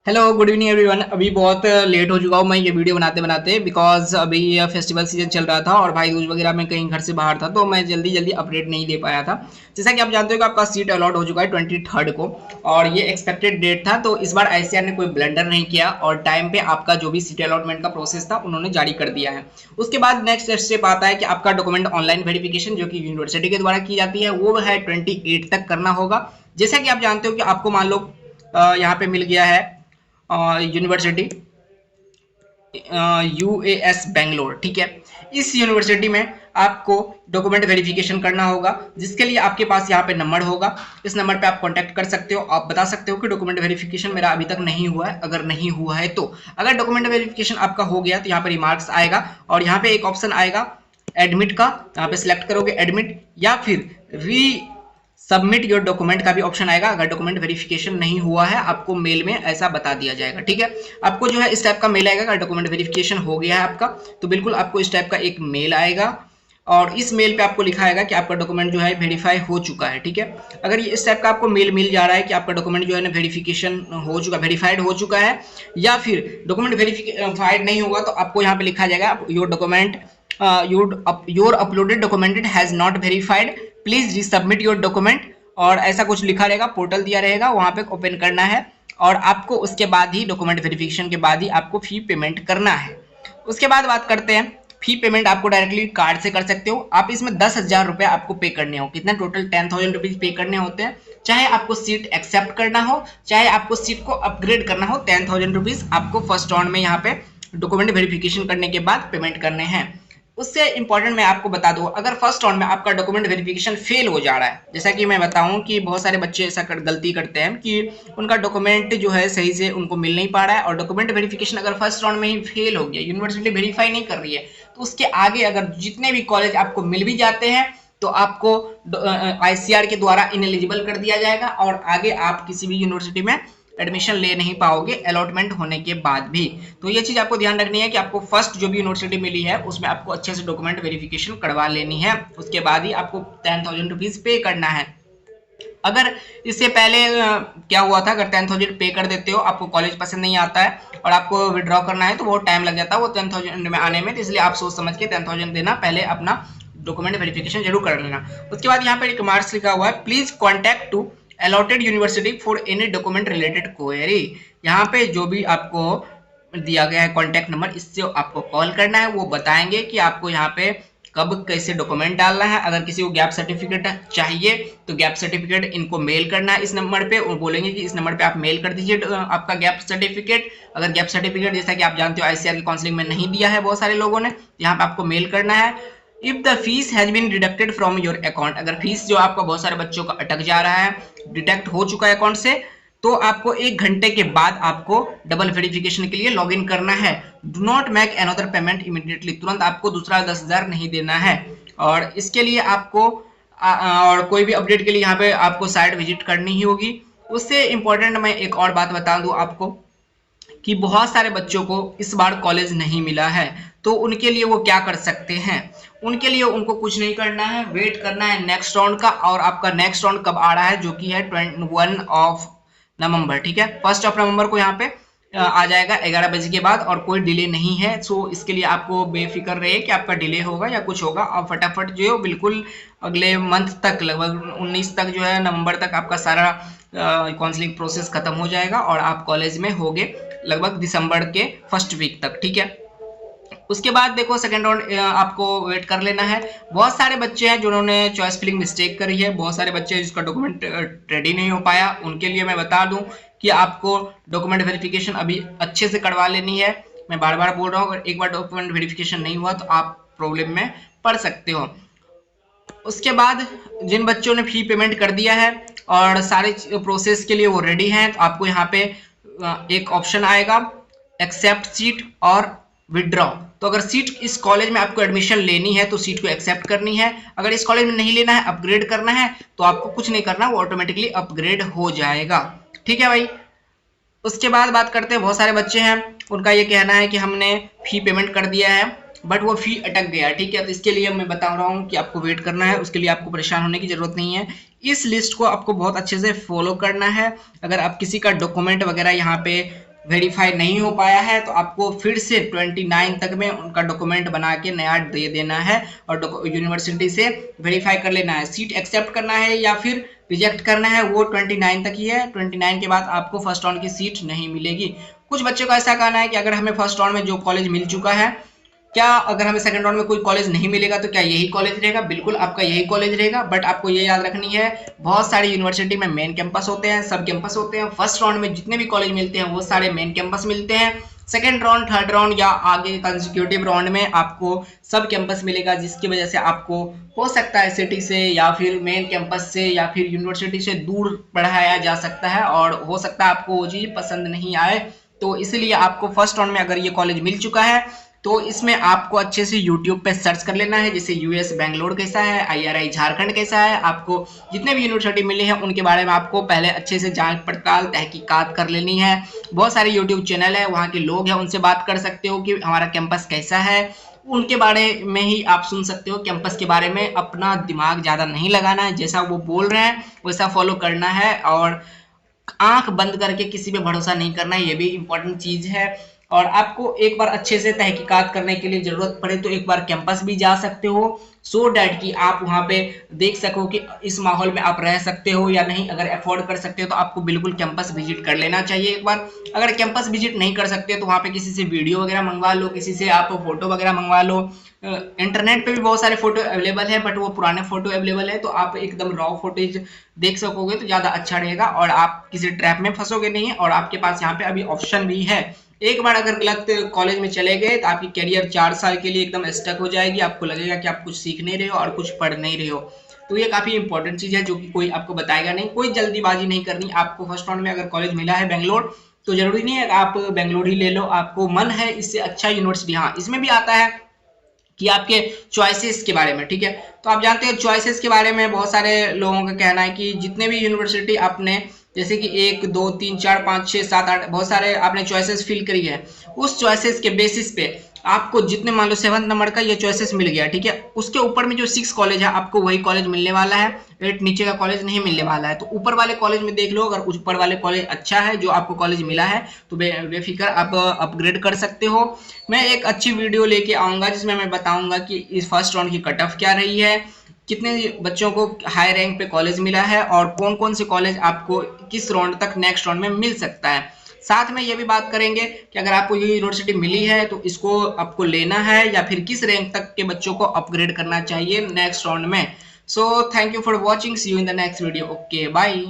Hello good evening everyone. अभी बहुत late हो चुका हूँ मैं ये वीडियो बनाते बनाते, बिकॉज अभी ये फेस्टिवल सीजन चल रहा था और भाई दूज वगैरह में कहीं घर से बाहर था, तो मैं जल्दी जल्दी अपडेट नहीं दे पाया था। जैसा कि आप जानते हो कि आपका सीट अलॉट हो चुका है 23 को, और ये एक्सपेक्टेड डेट था। तो इस बार आईसीआर ने कोई ब्लंडर नहीं किया और टाइम पे आपका जो भी सीट अलॉटमेंट का प्रोसेस था उन्होंने जारी कर दिया है। उसके बाद नेक्स्ट स्टेप आता है कि आपका डॉक्यूमेंट ऑनलाइन वेरिफिकेशन जो कि यूनिवर्सिटी के द्वारा की जाती है वो है 28 तक करना होगा। जैसा कि आप जानते हो कि आपको मान लो यहाँ पे मिल गया है यूनिवर्सिटी यूएस बेंगलोर, ठीक है। इस यूनिवर्सिटी में आपको डॉक्यूमेंट वेरिफिकेशन करना होगा, जिसके लिए आपके पास यहाँ पे नंबर होगा। इस नंबर पे आप कांटेक्ट कर सकते हो, आप बता सकते हो कि डॉक्यूमेंट वेरिफिकेशन मेरा अभी तक नहीं हुआ है। अगर नहीं हुआ है तो अगर डॉक्यूमेंट वेरिफिकेशन आपका हो गया तो यहाँ पे रिमार्क्स आएगा और यहाँ पे एक ऑप्शन आएगा एडमिट का, यहाँ पे सिलेक्ट करोगे एडमिट, या फिर री सबमिट योर डॉक्यूमेंट का भी ऑप्शन आएगा। अगर डॉक्यूमेंट वेरिफिकेशन नहीं हुआ है आपको मेल में ऐसा बता दिया जाएगा, ठीक है। आपको जो है इस टाइप का मेल आएगा। अगर डॉक्यूमेंट वेरिफिकेशन हो गया है आपका तो बिल्कुल आपको इस टाइप का एक मेल आएगा और इस मेल पे आपको लिखा आएगा कि आपका डॉक्यूमेंट जो है वेरीफाई हो चुका है, ठीक है। अगर ये इस टाइप का आपको मेल मिल जा रहा है कि आपका डॉक्यूमेंट जो है ना वेरिफिकेशन हो चुका, वेरीफाइड हो चुका है, या फिर डॉक्यूमेंट वेरीफाइड नहीं होगा, तो आपको यहाँ पे लिखा जाएगा your document your uploaded document has not verified, please resubmit your document, और ऐसा कुछ लिखा रहेगा, पोर्टल दिया रहेगा, वहां पे ओपन करना है और आपको उसके बाद ही डॉक्यूमेंट वेरिफिकेशन के बाद ही आपको फी पेमेंट करना है। उसके बाद बात करते हैं फी पेमेंट। आपको डायरेक्टली कार्ड से कर सकते हो आप। इसमें 10,000 रुपए आपको पे करने हो। कितना? टोटल 10,000 रुपीज पे करने होते हैं। चाहे आपको सीट एक्सेप्ट करना हो, चाहे आपको सीट को अपग्रेड करना हो, 10,000 रुपीज आपको फर्स्ट राउंड में यहाँ पे डॉक्यूमेंट वेरिफिकेशन करने के बाद पेमेंट करने हैं। उससे इंपॉर्टेंट मैं आपको बता दूं, अगर फर्स्ट राउंड में आपका डॉक्यूमेंट वेरिफिकेशन फेल हो जा रहा है, जैसा कि मैं बताऊं कि बहुत सारे बच्चे ऐसा गलती करते हैं कि उनका डॉक्यूमेंट जो है सही से उनको मिल नहीं पा रहा है, और डॉक्यूमेंट वेरिफिकेशन अगर फर्स्ट राउंड में ही फेल हो गया, यूनिवर्सिटी वेरीफाई नहीं कर रही है, तो उसके आगे अगर जितने भी कॉलेज आपको मिल भी जाते हैं तो आपको आईसीआर के द्वारा इनएलिजिबल कर दिया जाएगा और आगे आप किसी भी यूनिवर्सिटी में एडमिशन ले नहीं पाओगे अलॉटमेंट होने के बाद भी। तो ये चीज आपको ध्यान रखनी है कि आपको फर्स्ट जो भी यूनिवर्सिटी मिली है उसमें आपको अच्छे से डॉक्यूमेंट वेरिफिकेशन करवा लेनी है, उसके बाद ही आपको 10,000 रुपीज पे करना है। अगर इससे पहले क्या हुआ था, अगर 10,000 पे कर देते हो, आपको कॉलेज पसंद नहीं आता है और आपको विड्रॉ करना है तो बहुत टाइम लग जाता है वो 10,000 में आने में, तो इसलिए आप सोच समझ के 10,000 देना, पहले अपना डॉक्यूमेंट वेरिफिकेशन जरूर कर लेना। उसके बाद यहाँ पे एक मार्क्स लिखा हुआ है, please contact to allotted university for any document related query. यहाँ पे जो भी आपको दिया गया है कॉन्टैक्ट नंबर, इससे आपको कॉल करना है। वो बताएंगे कि आपको यहाँ पे कब कैसे डॉक्यूमेंट डालना है। अगर किसी को गैप सर्टिफिकेट चाहिए तो गैप सर्टिफिकेट इनको मेल करना है इस नंबर पे, वो बोलेंगे कि इस नंबर पे आप मेल कर दीजिए आपका गैप सर्टिफिकेट। अगर गैप सर्टिफिकेट, जैसा कि आप जानते हो आईसीआर की काउंसलिंग में नहीं दिया है बहुत सारे लोगों ने, यहाँ पे आपको मेल करना है। If the fees has been deducted from your account, अगर फीस जो आपका बहुत सारे बच्चों का अटक जा रहा है, डिटेक्ट हो चुका है अकाउंट से, तो आपको 1 घंटे के बाद आपको डबल वेरिफिकेशन के लिए लॉगिन करना है। Do not make another payment immediately, तुरंत आपको दूसरा 10,000 नहीं देना है। और इसके लिए आपको और कोई भी अपडेट के लिए यहाँ पे आपको साइट विजिट करनी ही होगी। उससे इंपॉर्टेंट मैं एक और बात बता दूं आपको कि बहुत सारे बच्चों को इस बार कॉलेज नहीं मिला है, तो उनके लिए वो क्या कर सकते हैं। उनके लिए उनको कुछ नहीं करना है, वेट करना है नेक्स्ट राउंड का। और आपका नेक्स्ट राउंड कब आ रहा है, जो कि है 21 ठीक है। 1 नवंबर को यहाँ पे आ जाएगा 11 बजे के बाद, और कोई डिले नहीं है। सो इसके लिए आपको बेफिक्र रहे कि आपका डिले होगा या कुछ होगा, और फटाफट जो है बिल्कुल अगले मंथ तक, लगभग 19 तक जो है नवंबर तक आपका सारा काउंसलिंग प्रोसेस खत्म हो जाएगा और आप कॉलेज में होगे लगभग दिसंबर के फर्स्ट वीक तक, ठीक है। उसके बाद देखो सेकंड राउंड आपको वेट कर लेना है। बहुत सारे बच्चे हैं जिन्होंने चॉइस फिलिंग मिस्टेक करी है, बहुत सारे बच्चे हैं जिसका डॉक्यूमेंट रेडी नहीं हो पाया। उनके लिए मैं बता दूं कि आपको डॉक्यूमेंट वेरिफिकेशन अभी अच्छे से करवा लेनी है। मैं बार बार बोल रहा हूँ, अगर एक बार डॉक्यूमेंट वेरिफिकेशन नहीं हुआ तो आप प्रॉब्लम में पड़ सकते हो। उसके बाद जिन बच्चों ने फी पेमेंट कर दिया है और सारे प्रोसेस के लिए वो रेडी हैं, तो आपको यहाँ पे एक ऑप्शन आएगा एक्सेप्ट सीट और विड्रॉ। तो अगर सीट इस कॉलेज में आपको एडमिशन लेनी है तो सीट को एक्सेप्ट करनी है। अगर इस कॉलेज में नहीं लेना है, अपग्रेड करना है, तो आपको कुछ नहीं करना, वो ऑटोमेटिकली अपग्रेड हो जाएगा, ठीक है भाई। उसके बाद बात करते हैं, बहुत सारे बच्चे हैं उनका ये कहना है कि हमने फी पेमेंट कर दिया है बट वो फी अटक गया, ठीक है। तो इसके लिए मैं बता रहा हूँ कि आपको वेट करना है, उसके लिए आपको परेशान होने की जरूरत नहीं है। इस लिस्ट को आपको बहुत अच्छे से फॉलो करना है। अगर आप किसी का डॉक्यूमेंट वगैरह यहाँ पे वेरीफाई नहीं हो पाया है तो आपको फिर से 29 तक में उनका डॉक्यूमेंट बना के नया दे देना है और यूनिवर्सिटी से वेरीफाई कर लेना है। सीट एक्सेप्ट करना है या फिर रिजेक्ट करना है वो 29 तक ही है। 29 के बाद आपको फर्स्ट राउंड की सीट नहीं मिलेगी। कुछ बच्चों का ऐसा कहना है कि अगर हमें फर्स्ट राउंड में जो कॉलेज मिल चुका है, क्या अगर हमें सेकंड राउंड में कोई कॉलेज नहीं मिलेगा तो क्या यही कॉलेज रहेगा? बिल्कुल आपका यही कॉलेज रहेगा, बट आपको ये याद रखनी है बहुत सारी यूनिवर्सिटी में मेन कैंपस होते हैं, सब कैंपस होते हैं। फर्स्ट राउंड में जितने भी कॉलेज मिलते हैं वो सारे मेन कैंपस मिलते हैं। सेकंड राउंड, थर्ड राउंड या आगे कंसेक्यूटिव राउंड में आपको सब कैंपस मिलेगा, जिसकी वजह से आपको हो सकता है सिटी से या फिर मेन कैंपस से या फिर यूनिवर्सिटी से दूर पढ़ाया जा सकता है और हो सकता है आपको वो चीज़ पसंद नहीं आए। तो इसलिए आपको फर्स्ट राउंड में अगर ये कॉलेज मिल चुका है तो इसमें आपको अच्छे से YouTube पे सर्च कर लेना है, जैसे यूएस बेंगलोर कैसा है, IRI झारखंड कैसा है। आपको जितने भी यूनिवर्सिटी मिली है उनके बारे में आपको पहले अच्छे से जांच पड़ताल तहकीकात कर लेनी है। बहुत सारे YouTube चैनल है, वहाँ के लोग हैं, उनसे बात कर सकते हो कि हमारा कैंपस कैसा है, उनके बारे में ही आप सुन सकते हो। कैंपस के बारे में अपना दिमाग ज़्यादा नहीं लगाना है, जैसा वो बोल रहे हैं वैसा फॉलो करना है और आंख बंद करके किसी पे भरोसा नहीं करना है, ये भी इंपॉर्टेंट चीज है। और आपको एक बार अच्छे से तहकीकात करने के लिए जरूरत पड़े तो एक बार कैंपस भी जा सकते हो, सो डैट कि आप वहां पे देख सको कि इस माहौल में आप रह सकते हो या नहीं। अगर अफोर्ड कर सकते हो तो आपको बिल्कुल कैंपस विजिट कर लेना चाहिए एक बार। अगर कैंपस विजिट नहीं कर सकते तो वहां पे किसी से वीडियो वगैरह मंगवा लो, किसी से आप फोटो वगैरह मंगवा लो। इंटरनेट पे भी बहुत सारे फोटो अवेलेबल है, बट वो पुराने फोटो अवेलेबल है, तो आप एकदम रॉ फुटेज देख सकोगे तो ज्यादा अच्छा रहेगा और आप किसी ट्रैप में फंसोगे नहीं। और आपके पास यहाँ पे अभी ऑप्शन भी है, एक बार अगर गलत कॉलेज में चले गए तो आपकी करियर 4 साल के लिए एकदम स्टक हो जाएगी। आपको लगेगा कि आप कुछ सीख नहीं रहे हो और कुछ पढ़ नहीं रहे हो। तो ये काफी इंपॉर्टेंट चीज है जो कि कोई आपको बताएगा नहीं। कोई जल्दीबाजी नहीं करनी। आपको फर्स्ट राउंड में अगर कॉलेज मिला है बेंगलोर तो जरूरी नहीं है आप बेंगलोर ही ले लो। आपको मन है इससे अच्छा यूनिवर्सिटी, हाँ इसमें भी आता है कि आपके चॉइसेस के बारे में, ठीक है। तो आप जानते हो चॉइसेस के बारे में बहुत सारे लोगों का कहना है कि जितने भी यूनिवर्सिटी आपने जैसे कि 1 2 3 4 5 6 7 8 बहुत सारे आपने चॉइसेस फिल करी है, उस चॉइसेस के बेसिस पे आपको जितने मान लो 7 नंबर का ये चॉइसेस मिल गया, ठीक है, उसके ऊपर में जो 6 कॉलेज है आपको वही कॉलेज मिलने वाला है। 8 नीचे का कॉलेज नहीं मिलने वाला है। तो ऊपर वाले कॉलेज में देख लो, अगर ऊपर वाले कॉलेज अच्छा है जो आपको कॉलेज मिला है तो बेफिक्र आप अपग्रेड कर सकते हो। मैं एक अच्छी वीडियो लेके आऊंगा जिसमें मैं बताऊंगा कि इस फर्स्ट राउंड की कट ऑफ क्या रही है, कितने बच्चों को हाई रैंक पे कॉलेज मिला है और कौन कौन से कॉलेज आपको किस राउंड तक नेक्स्ट राउंड में मिल सकता है। साथ में ये भी बात करेंगे कि अगर आपको ये यूनिवर्सिटी मिली है तो इसको आपको लेना है या फिर किस रैंक तक के बच्चों को अपग्रेड करना चाहिए नेक्स्ट राउंड में। So thank you for watching, see you in the next video, okay bye.